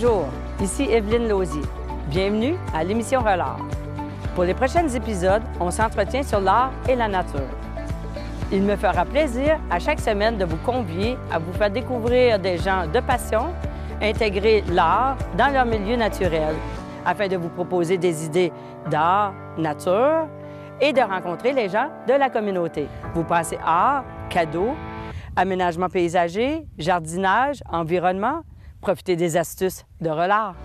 Bonjour, ici Evelyne Lausier. Bienvenue à l'émission Relâche. Pour les prochains épisodes, on s'entretient sur l'art et la nature. Il me fera plaisir à chaque semaine de vous convier à vous faire découvrir des gens de passion, intégrer l'art dans leur milieu naturel, afin de vous proposer des idées d'art, nature et de rencontrer les gens de la communauté. Vous pensez art, cadeaux, aménagement paysager, jardinage, environnement, profitez des astuces de Relâche.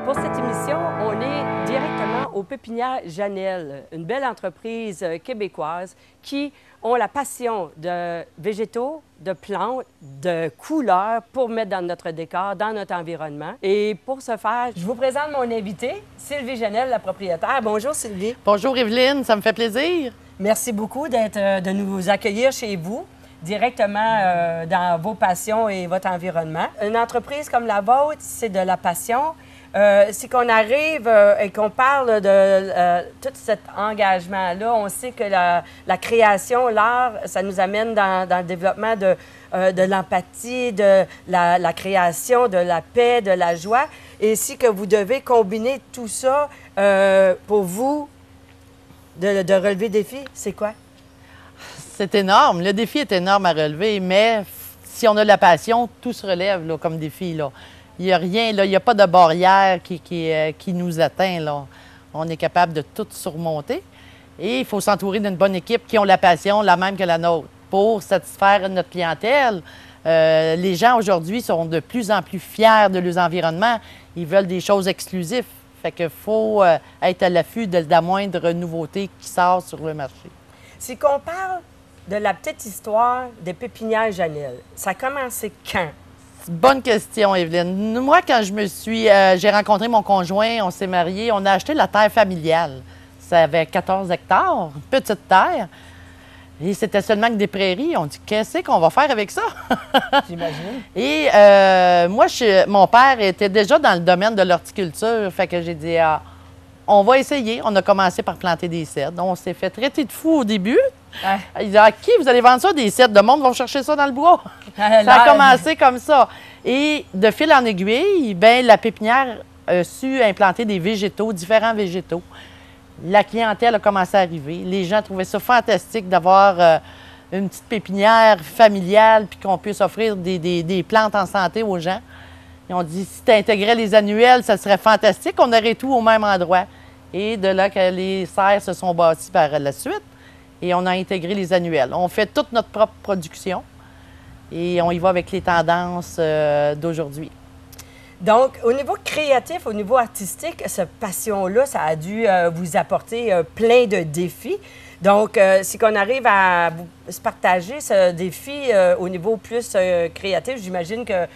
Pour cette émission, on est directement aux Pépinières Janelle, une belle entreprise québécoise qui ont la passion de végétaux, de plantes, de couleurs pour mettre dans notre décor, dans notre environnement. Et pour ce faire, je vous présente mon invité, Sylvie Janelle, la propriétaire. Bonjour Sylvie. Bonjour Evelyne, ça me fait plaisir. Merci beaucoup de nous accueillir chez vous, directement dans vos passions et votre environnement. Une entreprise comme la vôtre, c'est de la passion. C'est qu'on arrive et qu'on parle de tout cet engagement-là. On sait que la création, l'art, ça nous amène dans le développement de l'empathie, de la création, de la paix, de la joie. Et si que vous devez combiner tout ça pour vous, de relever des défis, c'est quoi? C'est énorme. Le défi est énorme à relever, mais si on a de la passion, tout se relève là, comme défi, là. Il n'y a rien, là, il n'y a pas de barrière qui nous atteint, là. On est capable de tout surmonter. Et il faut s'entourer d'une bonne équipe qui ont la passion, la même que la nôtre, pour satisfaire notre clientèle. Les gens aujourd'hui sont de plus en plus fiers de leurs environnements. Ils veulent des choses exclusives. Fait qu'il faut être à l'affût de la moindre nouveauté qui sort sur le marché. Si qu'on parle de la petite histoire des Pépinières Janelle, ça a commencé quand? Bonne question, Evelyne. Moi, quand j'ai rencontré mon conjoint, on s'est mariés, on a acheté la terre familiale. Ça avait 14 hectares, une petite terre. Et c'était seulement que des prairies. On dit, qu'est-ce qu'on va faire avec ça? J'imagine. Et moi, mon père était déjà dans le domaine de l'horticulture. Fait que j'ai dit, on va essayer. On a commencé par planter des cèdres. On s'est fait traiter de fou au début. Ouais. Il dit, à qui vous allez vendre ça, des cèdres? Le monde va chercher ça dans le bois. Ça a commencé comme ça. Et de fil en aiguille, bien, la pépinière a su implanter des végétaux, différents végétaux. La clientèle a commencé à arriver. Les gens trouvaient ça fantastique d'avoir une petite pépinière familiale puis qu'on puisse offrir des plantes en santé aux gens. Ils ont dit, si tu intégrais les annuels, ça serait fantastique. On aurait tout au même endroit. Et de là que les serres se sont bâties par la suite. Et on a intégré les annuels. On fait toute notre propre production et on y va avec les tendances d'aujourd'hui. Donc, au niveau créatif, au niveau artistique, cette passion-là, ça a dû vous apporter plein de défis. Donc, si on arrive à se partager ce défi au niveau plus créatif, j'imagine que,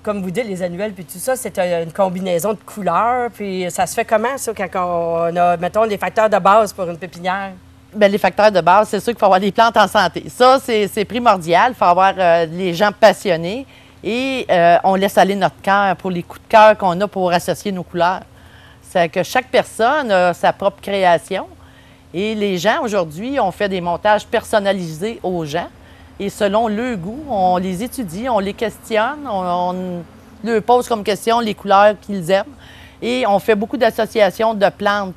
comme vous dites, les annuels puis tout ça, c'est une combinaison de couleurs. Puis ça se fait comment, ça, quand on a, mettons, les facteurs de base pour une pépinière? Bien, les facteurs de base, c'est sûr qu'il faut avoir des plantes en santé. Ça, c'est primordial. Il faut avoir les gens passionnés et on laisse aller notre cœur pour les coups de cœur qu'on a pour associer nos couleurs. C'est que chaque personne a sa propre création et les gens, aujourd'hui, on fait des montages personnalisés aux gens et selon leur goût, on les étudie, on les questionne, on leur pose comme question les couleurs qu'ils aiment et on fait beaucoup d'associations de plantes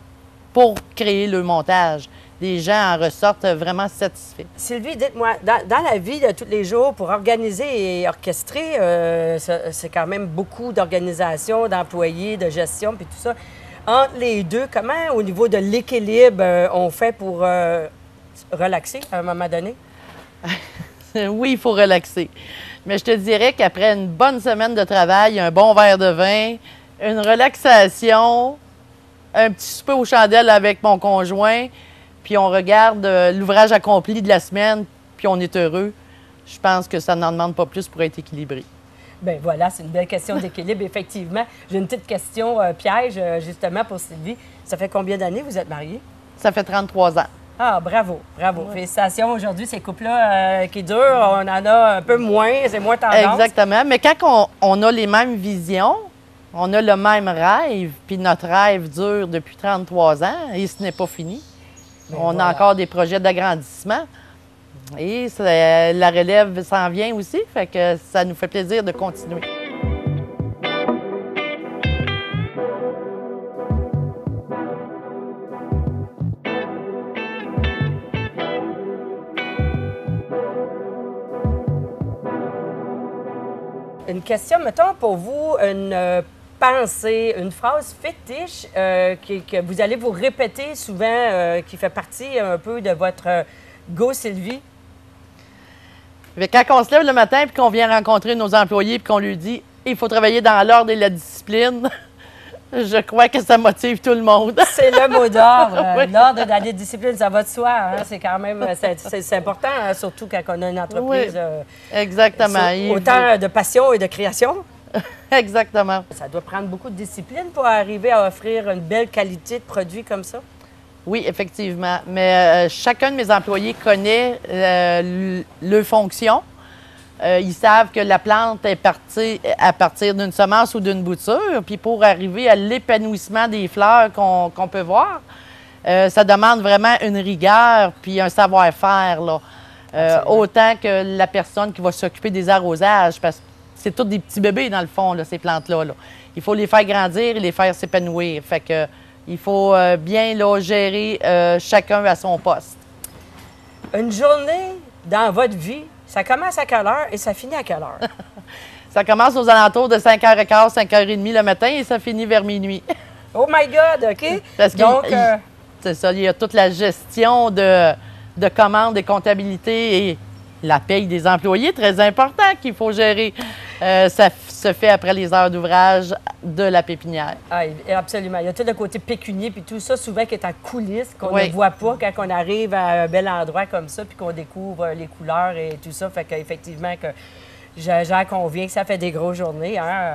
pour créer le montage. Les gens en ressortent vraiment satisfaits. Sylvie, dites-moi, dans la vie de tous les jours, pour organiser et orchestrer, c'est quand même beaucoup d'organisation, d'employés, de gestion, puis tout ça. Entre les deux, comment, au niveau de l'équilibre, on fait pour relaxer à un moment donné? Oui, il faut relaxer. Mais je te dirais qu'après une bonne semaine de travail, un bon verre de vin, une relaxation, un petit souper aux chandelles avec mon conjoint, puis on regarde l'ouvrage accompli de la semaine, puis on est heureux. Je pense que ça n'en demande pas plus pour être équilibré. Bien voilà, c'est une belle question d'équilibre, effectivement. J'ai une petite question piège, justement, pour Sylvie. Ça fait combien d'années vous êtes mariés? Ça fait 33 ans. Ah, bravo, bravo. Ouais. Félicitations. Aujourd'hui, ces couples-là qui durent, on en a un peu moins, c'est moins tendance. Exactement. Mais quand on a les mêmes visions, on a le même rêve, puis notre rêve dure depuis 33 ans et ce n'est pas fini. Bien, on a encore des projets d'agrandissement et la relève s'en vient aussi, fait que ça nous fait plaisir de continuer. Une question, mettons pour vous, une pensée, une phrase fétiche que vous allez vous répéter souvent, qui fait partie un peu de votre Go Sylvie? Mais quand on se lève le matin et qu'on vient rencontrer nos employés et qu'on leur dit « il faut travailler dans l'ordre et la discipline », je crois que ça motive tout le monde. C'est le mot d'ordre. Oui. L'ordre et la discipline, ça va de soi. Hein? C'est quand même c'est important, hein? Surtout quand on a une entreprise. Oui, exactement. Autant de passion et de création. Exactement. Ça doit prendre beaucoup de discipline pour arriver à offrir une belle qualité de produit comme ça? Oui, effectivement. Mais chacun de mes employés connaît leur fonction. Ils savent que la plante est partie à partir d'une semence ou d'une bouture. Puis pour arriver à l'épanouissement des fleurs qu'on peut voir, ça demande vraiment une rigueur puis un savoir-faire. Autant que la personne qui va s'occuper des arrosages, parce que c'est tous des petits bébés dans le fond, là, ces plantes-là. Il faut les faire grandir et les faire s'épanouir. Fait que il faut bien gérer chacun à son poste. Une journée dans votre vie, ça commence à quelle heure et ça finit à quelle heure? Ça commence aux alentours de 5h15, 5h30 le matin et ça finit vers minuit. Oh my God, OK? Parce que c'est ça, il y a toute la gestion de commandes et comptabilité et la paye des employés, très important qu'il faut gérer. Ça se fait après les heures d'ouvrage de la pépinière. Ah, absolument. Il y a tout le côté pécunier puis tout ça, souvent qui est en coulisses, qu'on ne voit pas quand on arrive à un bel endroit comme ça puis qu'on découvre les couleurs et tout ça. Fait qu'effectivement, j'en conviens que ça fait des grosses journées. Hein?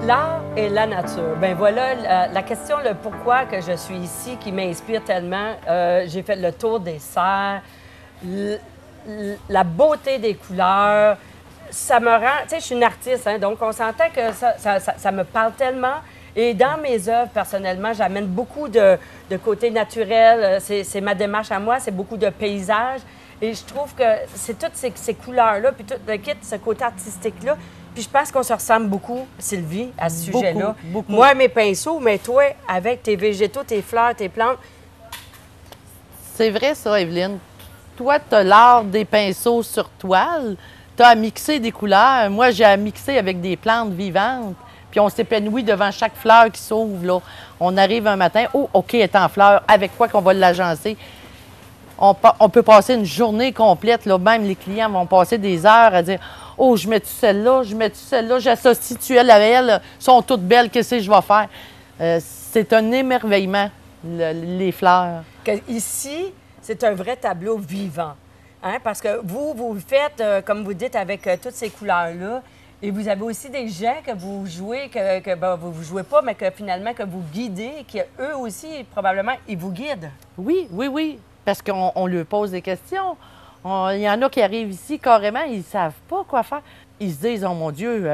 L'art et la nature. Ben voilà la question, le pourquoi que je suis ici qui m'inspire tellement. J'ai fait le tour des serres, la beauté des couleurs. Ça me rend... Tu sais, je suis une artiste, hein, donc on s'entend que ça me parle tellement. Et dans mes œuvres, personnellement, j'amène beaucoup de côté naturel. C'est ma démarche à moi, c'est beaucoup de paysages. Et je trouve que c'est toutes ces couleurs-là, puis tout le kit, ce côté artistique-là. Puis je pense qu'on se ressemble beaucoup, Sylvie, à ce sujet-là. Moi, mes pinceaux, mais toi, avec tes végétaux, tes fleurs, tes plantes. C'est vrai, ça, Evelyne. Toi, tu as l'art des pinceaux sur toile. Tu as à mixer des couleurs. Moi, j'ai à mixer avec des plantes vivantes. Puis on s'épanouit devant chaque fleur qui s'ouvre, là. On arrive un matin, oh, OK, elle est en fleur. Avec quoi qu'on va l'agencer? On peut passer une journée complète, là. Même les clients vont passer des heures à dire « Oh, je mets-tu celle-là, je mets-tu celle-là, j'associe-tu elle à elle, sont toutes belles, qu'est-ce que je vais faire? » C'est un émerveillement, les fleurs. Ici, c'est un vrai tableau vivant. Hein? Parce que vous faites, comme vous dites, avec toutes ces couleurs-là. Et vous avez aussi des gens que vous jouez, ben, vous ne jouez pas, mais que finalement, que vous guidez, qui eux aussi, probablement, ils vous guident. Oui, oui, oui. Parce qu'on leur pose des questions. Il y en a qui arrivent ici, carrément, ils ne savent pas quoi faire. ils se disent, oh mon Dieu,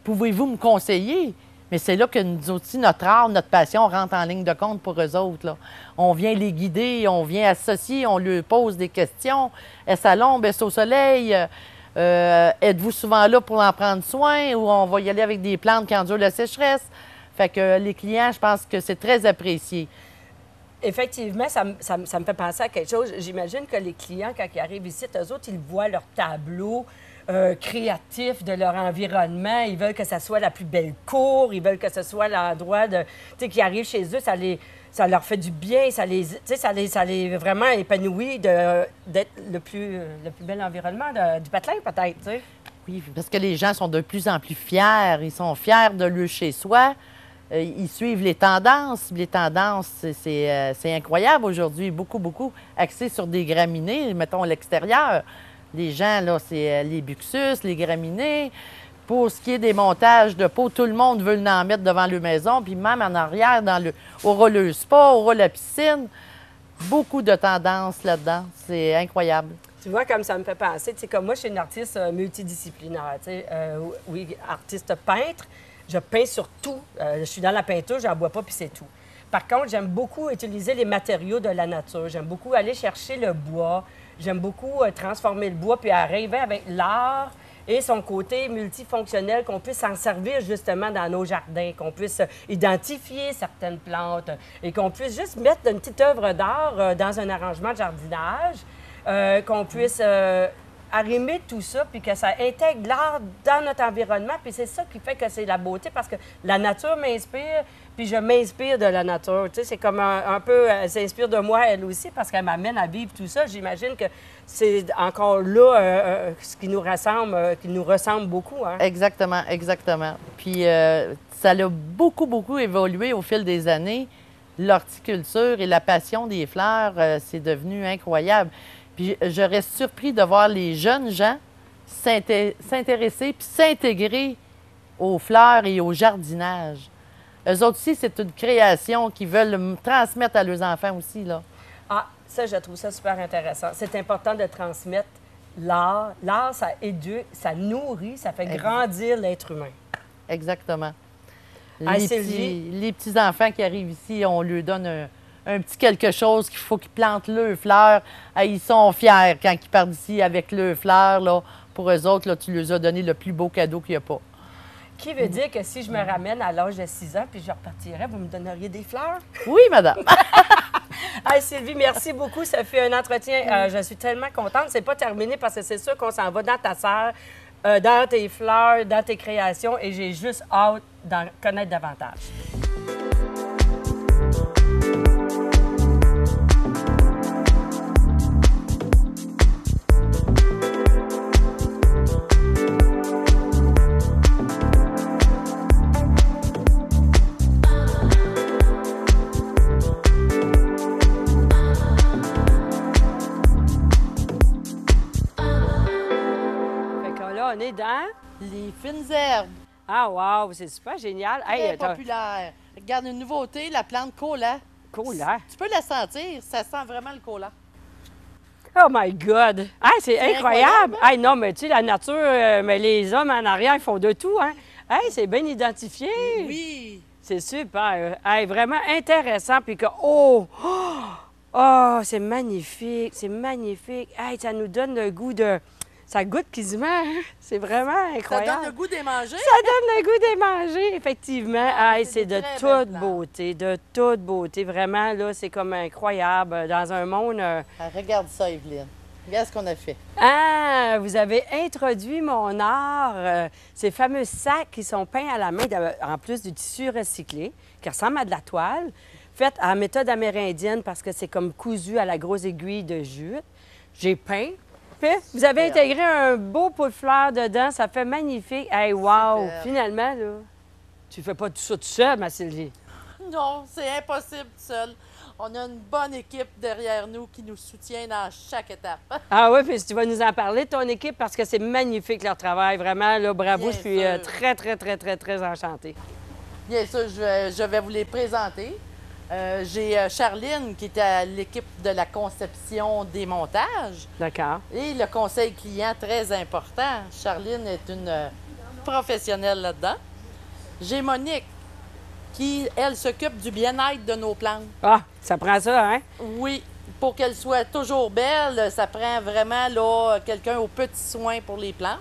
pouvez-vous me conseiller? Mais c'est là que nous aussi, notre art, notre passion rentre en ligne de compte pour eux autres, là. On vient les guider, on vient associer, on leur pose des questions. Est-ce à l'ombre, est-ce au soleil? Êtes-vous souvent là pour en prendre soin? Ou on va y aller avec des plantes qui endurent la sécheresse? Fait que les clients, je pense que c'est très apprécié. Effectivement, ça me fait penser à quelque chose. J'imagine que les clients, quand ils arrivent ici, eux autres, ils voient leur tableau créatif de leur environnement. Ils veulent que ça soit la plus belle cour. Ils veulent que ce soit l'endroit de... Tu sais, qui arrivent chez eux, ça leur fait du bien. Ça les vraiment épanouit d'être le plus bel environnement du patelin, peut-être, tu sais. Oui, parce que les gens sont de plus en plus fiers. Ils sont fiers de leur chez-soi. Ils suivent les tendances. Les tendances, c'est incroyable aujourd'hui. Beaucoup, beaucoup axé sur des graminées, mettons à l'extérieur. Les gens, là, c'est les buxus, les graminées. Pour ce qui est des montages de pots, tout le monde veut en mettre devant leur maison. Puis même en arrière, aura le spa, aura la piscine. Beaucoup de tendances là-dedans. C'est incroyable. Tu vois, comme ça me fait penser, tu sais, comme moi, je suis une artiste multidisciplinaire, tu sais, oui, artiste peintre, je peins sur tout. Je suis dans la peinture, j'en bois pas, puis c'est tout. Par contre, j'aime beaucoup utiliser les matériaux de la nature. J'aime beaucoup aller chercher le bois. J'aime beaucoup transformer le bois, puis arriver avec l'art et son côté multifonctionnel, qu'on puisse s'en servir justement dans nos jardins, qu'on puisse identifier certaines plantes et qu'on puisse juste mettre une petite œuvre d'art dans un arrangement de jardinage. Qu'on puisse arrimer tout ça, puis que ça intègre l'art dans notre environnement. Puis c'est ça qui fait que c'est la beauté, parce que la nature m'inspire, puis je m'inspire de la nature. Tu sais, c'est comme un peu, elle s'inspire de moi, elle aussi, parce qu'elle m'amène à vivre tout ça. J'imagine que c'est encore là ce qui nous ressemble beaucoup. Hein? Exactement, exactement. Puis ça a beaucoup, beaucoup évolué au fil des années. L'horticulture et la passion des fleurs, c'est devenu incroyable. Puis je reste surpris de voir les jeunes gens s'intéresser puis s'intégrer aux fleurs et au jardinage. Eux autres aussi, c'est une création qu'ils veulent transmettre à leurs enfants aussi, là. Ah, ça, je trouve ça super intéressant. C'est important de transmettre l'art. L'art, ça éduque, ça nourrit, ça fait grandir l'être humain. Exactement. Ah, Les petits-enfants qui arrivent ici, on leur donne un petit quelque chose qu'il faut qu'ils plantent leurs fleurs. Ils sont fiers quand ils partent d'ici avec leurs fleurs. Là. Pour eux autres, là, tu leur as donné le plus beau cadeau qu'il n'y a pas. Qui veut dire que si je me ramène à l'âge de 6 ans puis je repartirais, vous me donneriez des fleurs? Oui, madame. Hey, Sylvie, merci beaucoup. Ça fait un entretien. Je suis tellement contente. C'est pas terminé parce que c'est sûr qu'on s'en va dans ta serre, dans tes fleurs, dans tes créations et j'ai juste hâte d'en connaître davantage. On est dans les fines herbes. Ah, wow, c'est super génial. Très populaire. Regarde, une nouveauté, la plante cola. Cola? Tu peux la sentir, ça sent vraiment le cola. Oh my God! Hey, c'est incroyable! Hein? Hey, non, mais tu sais, la nature, mais les hommes en arrière, ils font de tout, hein? Hey, c'est bien identifié! Oui! C'est super! Hey, vraiment intéressant, puis que, oh! Oh, c'est magnifique! C'est magnifique! Hey, ça nous donne le goût de... Ça goûte quasiment, hein? C'est vraiment incroyable. Ça donne le goût des manger? Ça donne le goût des manger, effectivement. Hey, c'est de toute beauté, vraiment, là, c'est comme incroyable. Dans un monde... Regarde ça, Evelyne. Regarde ce qu'on a fait. Ah, vous avez introduit mon art, ces fameux sacs qui sont peints à la main, en plus du tissu recyclé, qui ressemble à de la toile, fait à la méthode amérindienne parce que c'est comme cousu à la grosse aiguille de jute. J'ai peint. Puis, vous avez intégré un beau pot de fleurs dedans, ça fait magnifique. Hey, wow! Super. Finalement, là, tu fais pas tout ça tout seul, ma Sylvie? Non, c'est impossible tout seul. On a une bonne équipe derrière nous qui nous soutient dans chaque étape. Ah oui, puis tu vas nous en parler de ton équipe parce que c'est magnifique leur travail. Vraiment, là, bravo, je suis très enchantée. Bien sûr, je vais vous les présenter. J'ai Charline qui était à l'équipe de la conception des montages D'accord. et le conseil client très important. Charline est une professionnelle là-dedans. J'ai Monique qui, elle, s'occupe du bien-être de nos plantes. Ah, ça prend ça, hein? Oui, pour qu'elles soient toujours belles, ça prend vraiment là, quelqu'un aux petits soins pour les plantes.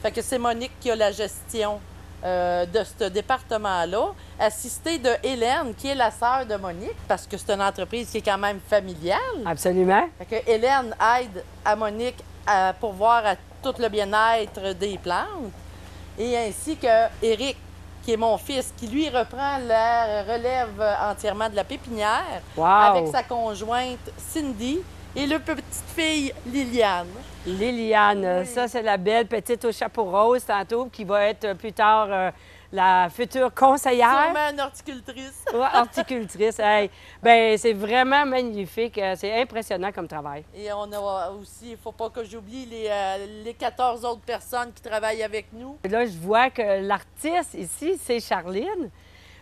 Fait que c'est Monique qui a la gestion de ce département-là, assistée de Hélène, qui est la sœur de Monique, parce que c'est une entreprise qui est quand même familiale. Absolument. Fait que Hélène aide à Monique à pourvoir à tout le bien-être des plantes, et ainsi que Éric, qui est mon fils, qui lui reprend la relève entièrement de la pépinière Wow. avec sa conjointe Cindy et leur petite fille Liliane. Liliane, Oui. ça, c'est la belle petite au chapeau rose tantôt, qui va être plus tard la future conseillère. Sûrement une horticultrice. Ouais, horticultrice. Hey, ben, c'est vraiment magnifique. C'est impressionnant comme travail. Et on a aussi, il ne faut pas que j'oublie les 14 autres personnes qui travaillent avec nous. Là, je vois que l'artiste ici, c'est Charline.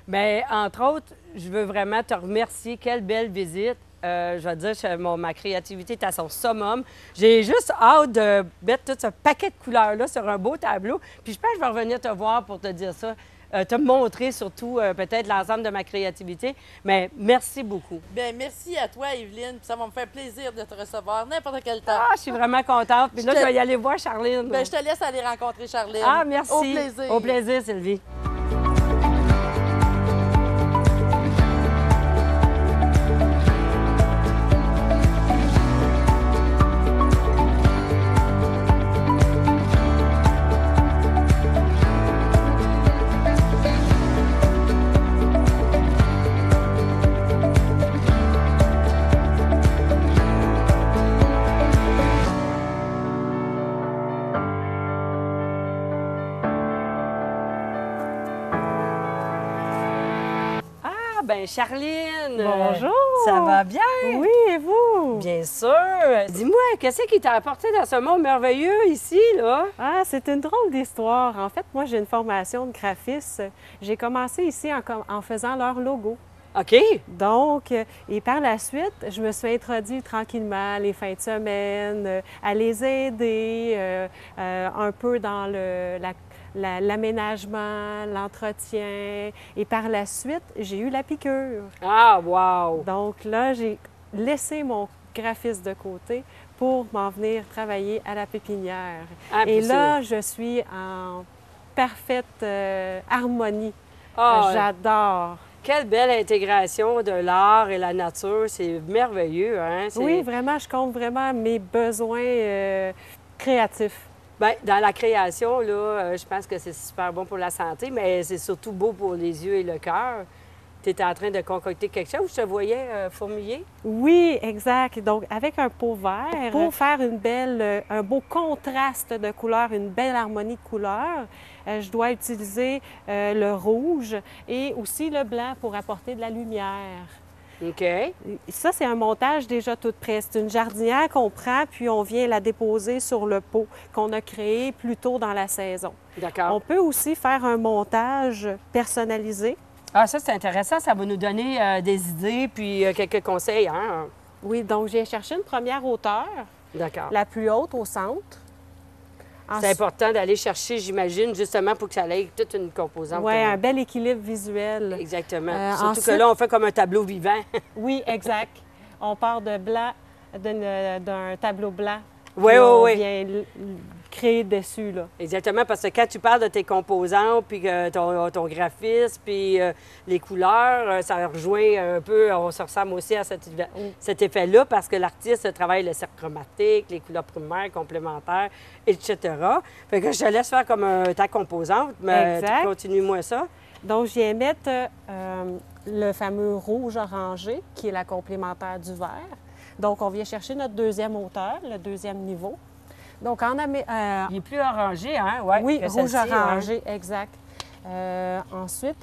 Bien, entre autres, je veux vraiment te remercier. Quelle belle visite. Je vais te dire que ma créativité est à son summum. J'ai juste hâte de mettre tout ce paquet de couleurs-là sur un beau tableau. Puis je pense que je vais revenir te voir pour te dire ça, te montrer surtout peut-être l'ensemble de ma créativité. Mais merci beaucoup. Bien, merci à toi, Evelyne. Puis ça va me faire plaisir de te recevoir n'importe quel temps. Ah, je suis vraiment contente. Puis là, je vais y aller voir Charline. Bien, je te laisse aller rencontrer Charline. Ah, merci. Au plaisir. Au plaisir, Sylvie. Ben Charline! Bonjour! Ça va bien? Oui, et vous? Bien sûr! Dis-moi, qu'est-ce qui t'a apporté dans ce monde merveilleux ici, là? Ah, c'est une drôle d'histoire. En fait, moi, j'ai une formation de graphiste. J'ai commencé ici en faisant leur logo. OK. Donc, et par la suite, je me suis introduite tranquillement les fins de semaine, à les aider un peu dans l'aménagement, l'entretien. Et par la suite, j'ai eu la piqûre. Ah, wow! Donc là, j'ai laissé mon graphiste de côté pour m'en venir travailler à la pépinière. Ah, et puis là, je suis en parfaite harmonie. Ah, J'adore. quelle belle intégration de l'art et la nature. C'est merveilleux, hein? Oui, vraiment, je compte vraiment mes besoins créatifs. Bien, dans la création, là, je pense que c'est super bon pour la santé, mais c'est surtout beau pour les yeux et le cœur. Tu étais en train de concocter quelque chose, je te voyais fourmiller. Oui, exact. Donc, avec un pot vert, pour faire un beau contraste de couleurs, une belle harmonie de couleurs, je dois utiliser le rouge et aussi le blanc pour apporter de la lumière. OK. Ça, c'est un montage déjà tout prêt. C'est une jardinière qu'on prend, puis on vient la déposer sur le pot qu'on a créé plus tôt dans la saison. D'accord. On peut aussi faire un montage personnalisé. Ah, ça, c'est intéressant. Ça va nous donner des idées puis quelques conseils, hein? Oui, donc j'ai cherché une première hauteur, D'accord. la plus haute au centre. C'est important d'aller chercher, j'imagine, justement pour que ça ait toute une composante. Oui, un bel équilibre visuel. Exactement. Surtout ensuite- que là, on fait comme un tableau vivant. Oui, exact. On part de blanc, d'un tableau blanc. Oui, puis on oui, oui. vient créer dessus, là. Exactement, parce que quand tu parles de tes composants, puis que ton graphisme, puis les couleurs, ça rejoint un peu, on se ressemble aussi à cet effet-là, parce que l'artiste travaille le cercle chromatique, les couleurs primaires, complémentaires, etc. Fait que je te laisse faire comme ta composante, mais Exact. continue-moi ça. Donc, je viens mettre le fameux rouge orangé, qui est la complémentaire du vert. Donc, on vient chercher notre deuxième hauteur, le deuxième niveau. Donc, Il est plus orangé, hein? Ouais, oui, que rouge celle-ci, orangé, exact. Ensuite,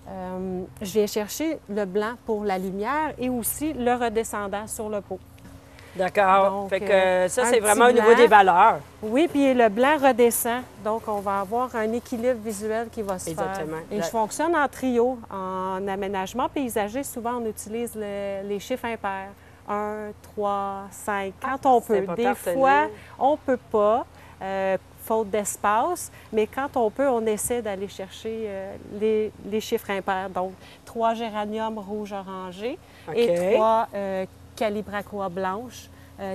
je viens chercher le blanc pour la lumière et aussi le redescendant sur le pot. D'accord. Donc, Fait que ça, un c'est petit vraiment au niveau blanc. des valeurs. Oui, puis le blanc redescend. Donc, on va avoir un équilibre visuel qui va se Exactement. faire. Et je fonctionne en trio. En aménagement paysager, souvent, on utilise les chiffres impairs. 1, 3, 5, quand on c'est peut. important Des de tenir. fois, on ne peut pas, faute d'espace, mais quand on peut, on essaie d'aller chercher les chiffres impairs. Donc, 3 géraniums rouge-orangé et 3 calibrachoa blanches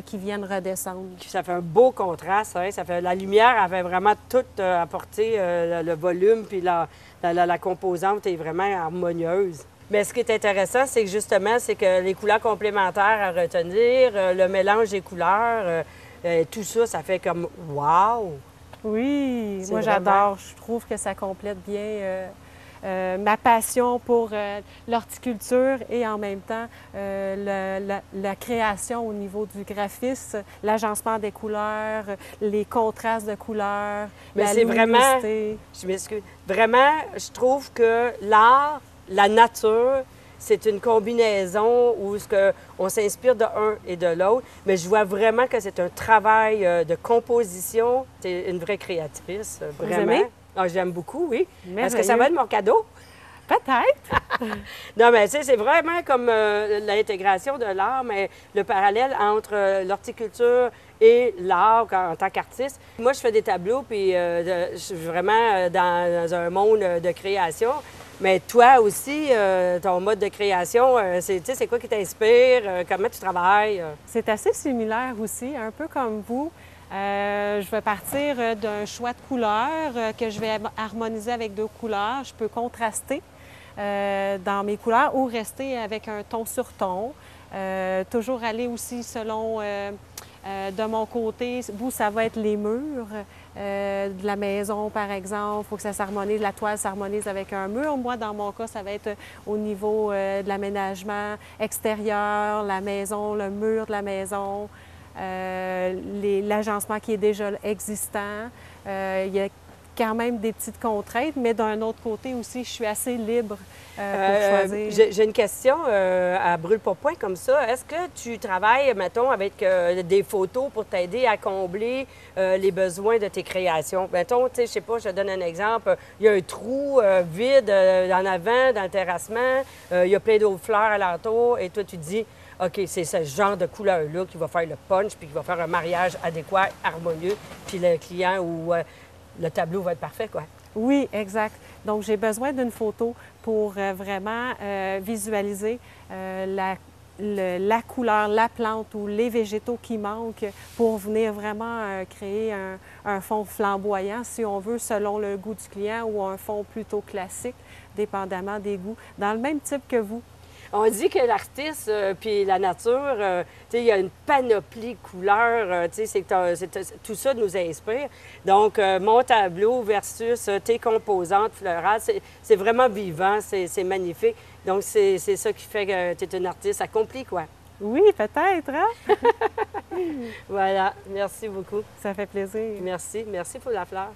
qui viennent redescendre. Ça fait un beau contraste. Hein? Ça fait, la lumière avait vraiment tout apporté, le volume, puis la composante est vraiment harmonieuse. Mais ce qui est intéressant, c'est que justement, c'est que les couleurs complémentaires à retenir, le mélange des couleurs, tout ça, ça fait comme « wow ». Oui, moi vraiment- j'adore. Je trouve que ça complète bien ma passion pour l'horticulture et en même temps la création au niveau du graphisme, l'agencement des couleurs, les contrastes de couleurs, Mais la c'est vraiment- luminosité. Je m'excuse. Vraiment, je trouve que l'art, la nature, c'est une combinaison où on s'inspire de un et de l'autre, mais je vois vraiment que c'est un travail de composition. Tu es une vraie créatrice, Vous vraiment. aimez? Ah, j'aime beaucoup, oui. Est-ce que Merveilleux. ça va être mon cadeau? Peut-être. Non, mais tu sais, c'est vraiment comme l'intégration de l'art, mais le parallèle entre l'horticulture et l'art en tant qu'artiste. Moi, je fais des tableaux, puis je suis vraiment dans un monde de création. Mais toi aussi, ton mode de création, c'est quoi qui t'inspire? Comment tu travailles? C'est assez similaire aussi, un peu comme vous. Je vais partir d'un choix de couleurs que je vais harmoniser avec 2 couleurs. Je peux contraster dans mes couleurs ou rester avec un ton sur ton. Toujours aller aussi selon, de mon côté, vous, ça va être les murs de la maison, par exemple. Il faut que ça s'harmonise, la toile s'harmonise avec un mur. Moi, dans mon cas, ça va être au niveau de l'aménagement extérieur, la maison, le mur de la maison. L'agencement qui est déjà existant. Il y a quand même des petites contraintes, mais d'un autre côté aussi, je suis assez libre pour choisir. J'ai une question à brûle pour point comme ça. Est-ce que tu travailles, mettons, avec des photos pour t'aider à combler les besoins de tes créations? Mettons, tu sais, je sais pas, je te donne un exemple. Il y a un trou vide en avant, dans le terrassement. Il y a plein d'autres fleurs alentour. Et toi, tu te dis, OK, c'est ce genre de couleur-là qui va faire le punch puis qui va faire un mariage adéquat, harmonieux. Puis le client ou le tableau va être parfait, quoi. Oui, exact. Donc, j'ai besoin d'une photo pour vraiment visualiser la couleur, la plante ou les végétaux qui manquent pour venir vraiment créer un fond flamboyant, si on veut, selon le goût du client, ou un fond plutôt classique, dépendamment des goûts, dans le même type que vous. On dit que l'artiste puis la nature, tu sais, il y a une panoplie de couleurs, tu sais, tout ça nous inspire. Donc, mon tableau versus tes composantes fleurales, c'est vraiment vivant, c'est magnifique. Donc, c'est ça qui fait que tu es une artiste accomplie, quoi. Oui, peut-être, hein? Voilà, merci beaucoup. Ça fait plaisir. Merci, merci pour la fleur.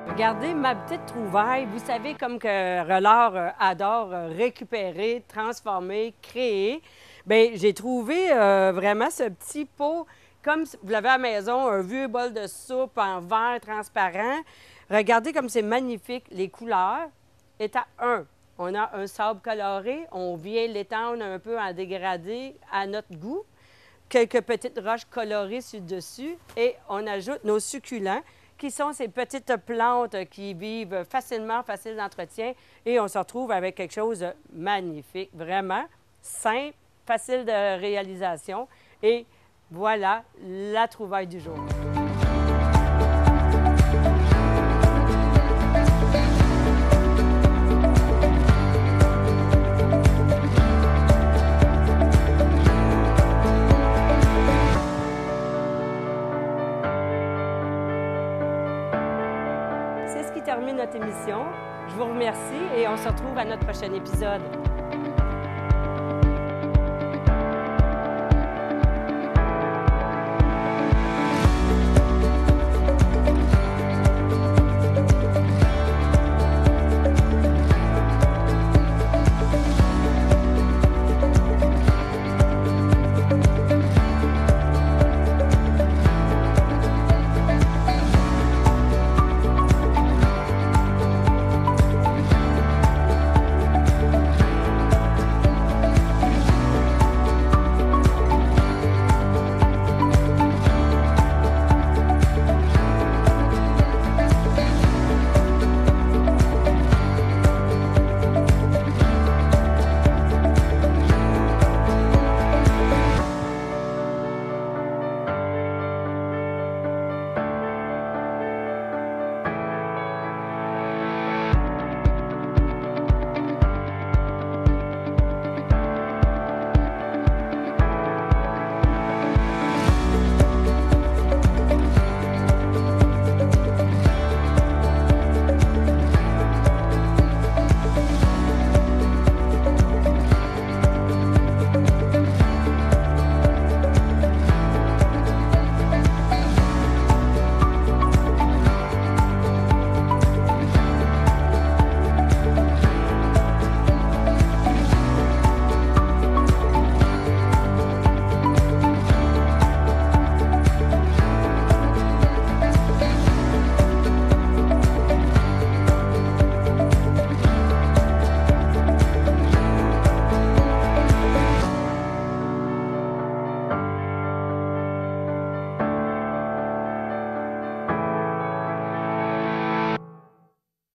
Regardez ma petite trouvaille. Vous savez comme que Relard adore récupérer, transformer, créer. Bien, j'ai trouvé vraiment ce petit pot, comme vous l'avez à la maison, un vieux bol de soupe en verre transparent. Regardez comme c'est magnifique. Les couleurs. État 1, on a un sable coloré. On vient l'étendre un peu en dégradé à notre goût. Quelques petites roches colorées sur le dessus. Et on ajoute nos succulents, qui sont ces petites plantes qui vivent facilement, facile d'entretien. Et on se retrouve avec quelque chose de magnifique, vraiment simple, facile de réalisation. Et voilà la trouvaille du jour. termine notre émission. Je vous remercie et on se retrouve à notre prochain épisode.